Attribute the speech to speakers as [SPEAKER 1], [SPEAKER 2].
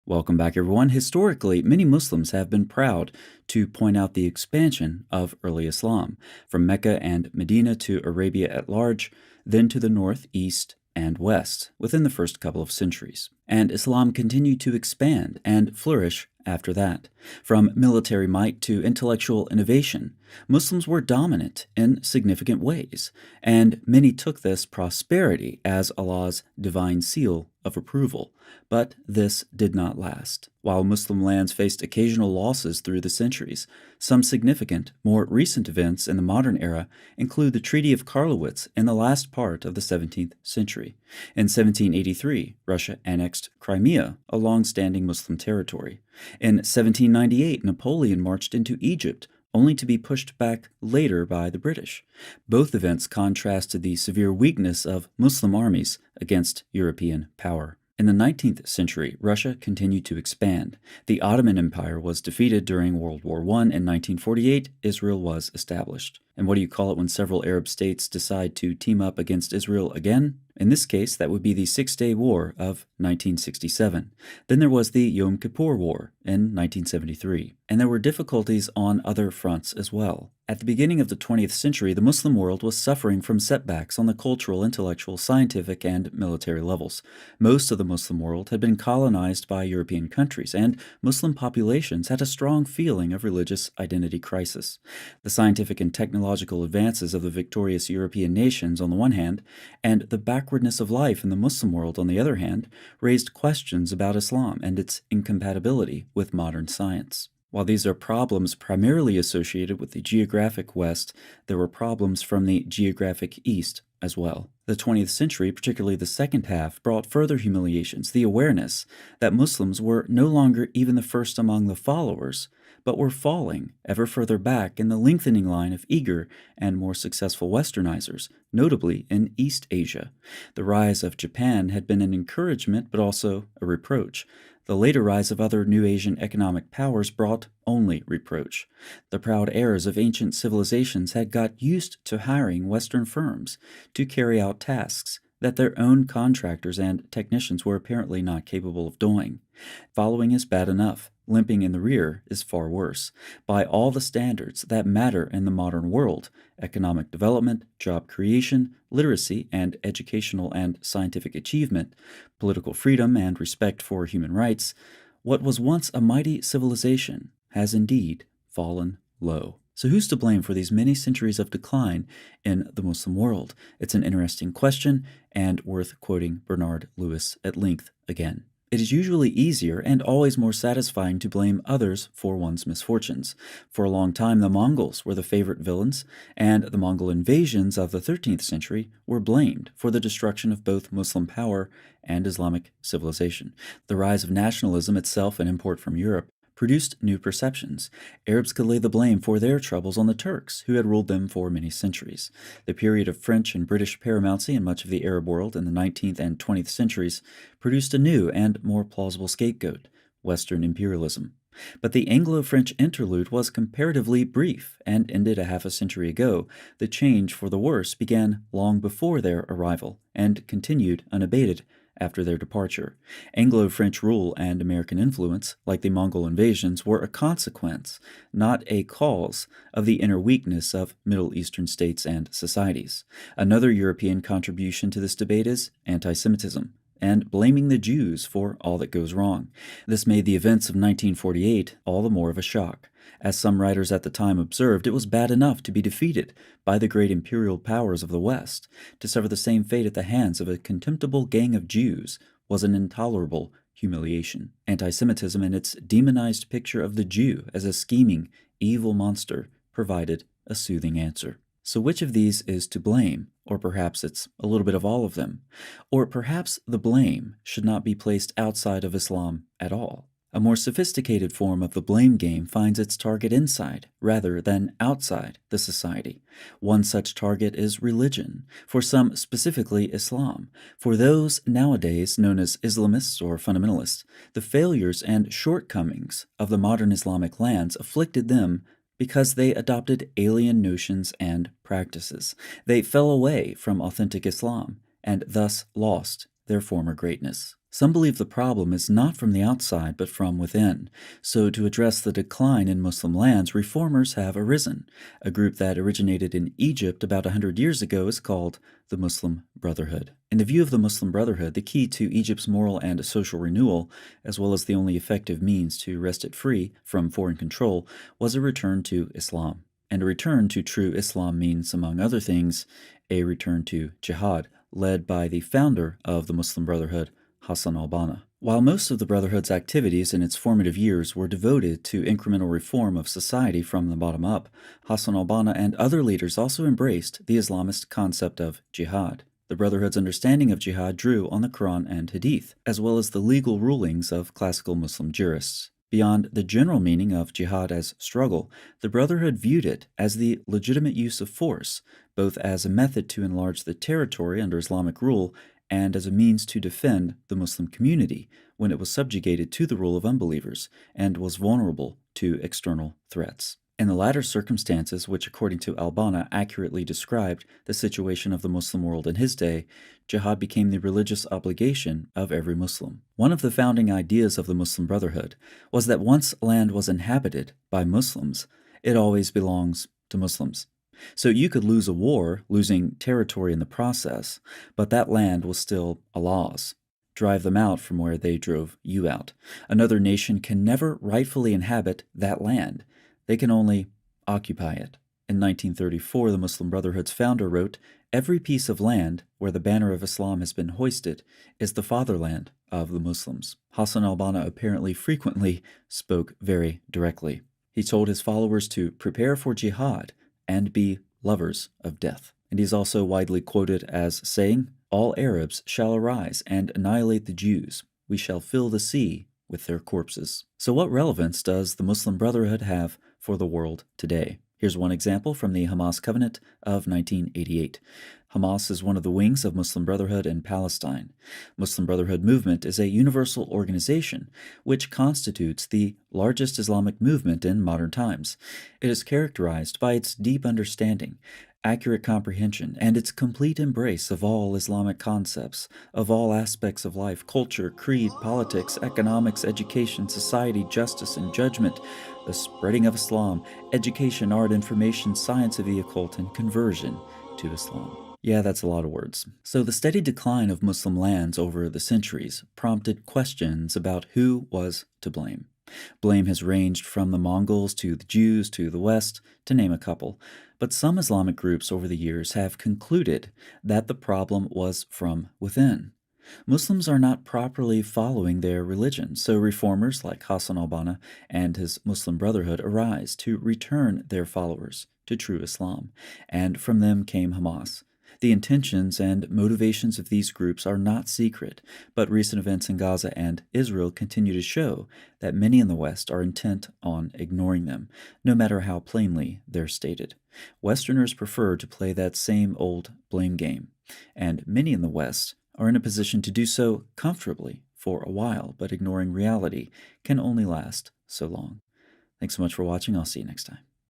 [SPEAKER 1] Welcome back, everyone. Historically, many Muslims have been proud to point out the expansion of early Islam, from Mecca and Medina to Arabia at large, then to the north, east, and west within the first couple of centuries. And Islam continued to expand and flourish after that. From military might to intellectual innovation, Muslims were dominant in significant ways, and many took this prosperity as Allah's divine seal of approval. But this did not last. While Muslim lands faced occasional losses through the centuries, some significant, more recent events in the modern era include the Treaty of Karlowitz in the last part of the 17th century. In 1783, Russia annexed Crimea, a long-standing Muslim territory. In 1798, Napoleon marched into Egypt, only to be pushed back later by the British. Both events contrasted the severe weakness of Muslim armies against European power. In the 19th century, Russia continued to expand. The Ottoman Empire was defeated during World War I. In 1948, Israel was established. And what do you call it when several Arab states decide to team up against Israel again? In this case, that would be the Six-Day War of 1967. Then there was the Yom Kippur War in 1973. And there were difficulties on other fronts as well. At the beginning of the 20th century, the Muslim world was suffering from setbacks on the cultural, intellectual, scientific, and military levels. Most of the Muslim world had been colonized by European countries, and Muslim populations had a strong feeling of religious identity crisis. The scientific and technological advances of the victorious European nations on the one hand, and the backwardness of life in the Muslim world on the other hand, raised questions about Islam and its incompatibility with modern science. While these are problems primarily associated with the geographic West, there were problems from the geographic East as well. The 20th century, particularly the second half, brought further humiliations, the awareness that Muslims were no longer even the first among the followers, but were falling ever further back in the lengthening line of eager and more successful westernizers, notably in East Asia. The rise of Japan had been an encouragement but also a reproach. The later rise of other new Asian economic powers brought only reproach. The proud heirs of ancient civilizations had got used to hiring Western firms to carry out tasks that their own contractors and technicians were apparently not capable of doing. Following is bad enough. Limping in the rear is far worse. By all the standards that matter in the modern world, economic development, job creation, literacy and educational and scientific achievement, political freedom and respect for human rights, what was once a mighty civilization has indeed fallen low. So who's to blame for these many centuries of decline in the Muslim world? It's an interesting question and worth quoting Bernard Lewis at length again. It is usually easier and always more satisfying to blame others for one's misfortunes. For a long time, the Mongols were the favorite villains, and the Mongol invasions of the 13th century were blamed for the destruction of both Muslim power and Islamic civilization. The rise of nationalism itself, an import from Europe, produced new perceptions. Arabs could lay the blame for their troubles on the Turks, who had ruled them for many centuries. The period of French and British paramountcy in much of the Arab world in the 19th and 20th centuries produced a new and more plausible scapegoat, Western imperialism. But the Anglo-French interlude was comparatively brief and ended a half a century ago. The change for the worse began long before their arrival and continued unabated after their departure. Anglo-French rule and American influence, like the Mongol invasions, were a consequence, not a cause, of the inner weakness of Middle Eastern states and societies. Another European contribution to this debate is anti-Semitism, and blaming the Jews for all that goes wrong. This made the events of 1948 all the more of a shock. As some writers at the time observed, it was bad enough to be defeated by the great imperial powers of the West. To suffer the same fate at the hands of a contemptible gang of Jews was an intolerable humiliation. Anti-Semitism and its demonized picture of the Jew as a scheming, evil monster provided a soothing answer. So which of these is to blame? Or perhaps it's a little bit of all of them. Or perhaps the blame should not be placed outside of Islam at all. A more sophisticated form of the blame game finds its target inside, rather than outside, the society. One such target is religion, for some specifically Islam. For those nowadays known as Islamists or fundamentalists, the failures and shortcomings of the modern Islamic lands afflicted them because they adopted alien notions and practices. They fell away from authentic Islam, and thus lost their former greatness. Some believe the problem is not from the outside, but from within. So, to address the decline in Muslim lands, reformers have arisen. A group that originated in Egypt about 100 years ago is called the Muslim Brotherhood. In the view of the Muslim Brotherhood, the key to Egypt's moral and social renewal, as well as the only effective means to wrest it free from foreign control, was a return to Islam. And a return to true Islam means, among other things, a return to jihad, led by the founder of the Muslim Brotherhood, Hassan al-Banna. While most of the Brotherhood's activities in its formative years were devoted to incremental reform of society from the bottom up, Hassan al-Banna and other leaders also embraced the Islamist concept of jihad. The Brotherhood's understanding of jihad drew on the Quran and Hadith, as well as the legal rulings of classical Muslim jurists. Beyond the general meaning of jihad as struggle, the Brotherhood viewed it as the legitimate use of force, both as a method to enlarge the territory under Islamic rule and as a means to defend the Muslim community when it was subjugated to the rule of unbelievers and was vulnerable to external threats. In the latter circumstances, which according to al-Banna accurately described the situation of the Muslim world in his day, jihad became the religious obligation of every Muslim. One of the founding ideas of the Muslim Brotherhood was that once land was inhabited by Muslims, it always belongs to Muslims. So you could lose a war, losing territory in the process, but that land was still Allah's. Drive them out from where they drove you out. Another nation can never rightfully inhabit that land. They can only occupy it. In 1934, the Muslim Brotherhood's founder wrote, "Every piece of land where the banner of Islam has been hoisted is the fatherland of the Muslims." Hassan al-Banna apparently frequently spoke very directly. He told his followers to prepare for jihad and be lovers of death. And he's also widely quoted as saying, "All Arabs shall arise and annihilate the Jews. We shall fill the sea with their corpses." So what relevance does the Muslim Brotherhood have for the world today? Here's one example from the Hamas Covenant of 1988. Hamas is one of the wings of Muslim Brotherhood in Palestine. Muslim Brotherhood movement is a universal organization which constitutes the largest Islamic movement in modern times. It is characterized by its deep understanding, accurate comprehension, and its complete embrace of all Islamic concepts, of all aspects of life, culture, creed, politics, economics, education, society, justice, and judgment, the spreading of Islam, education, art, information, science of the occult, and conversion to Islam. Yeah, that's a lot of words. So the steady decline of Muslim lands over the centuries prompted questions about who was to blame. Blame has ranged from the Mongols to the Jews to the West, to name a couple. But some Islamic groups over the years have concluded that the problem was from within. Muslims are not properly following their religion, so reformers like Hassan al-Banna and his Muslim Brotherhood arise to return their followers to true Islam, and from them came Hamas. The intentions and motivations of these groups are not secret, but recent events in Gaza and Israel continue to show that many in the West are intent on ignoring them, no matter how plainly they're stated. Westerners prefer to play that same old blame game, and many in the West are in a position to do so comfortably for a while, but ignoring reality can only last so long. Thanks so much for watching. I'll see you next time.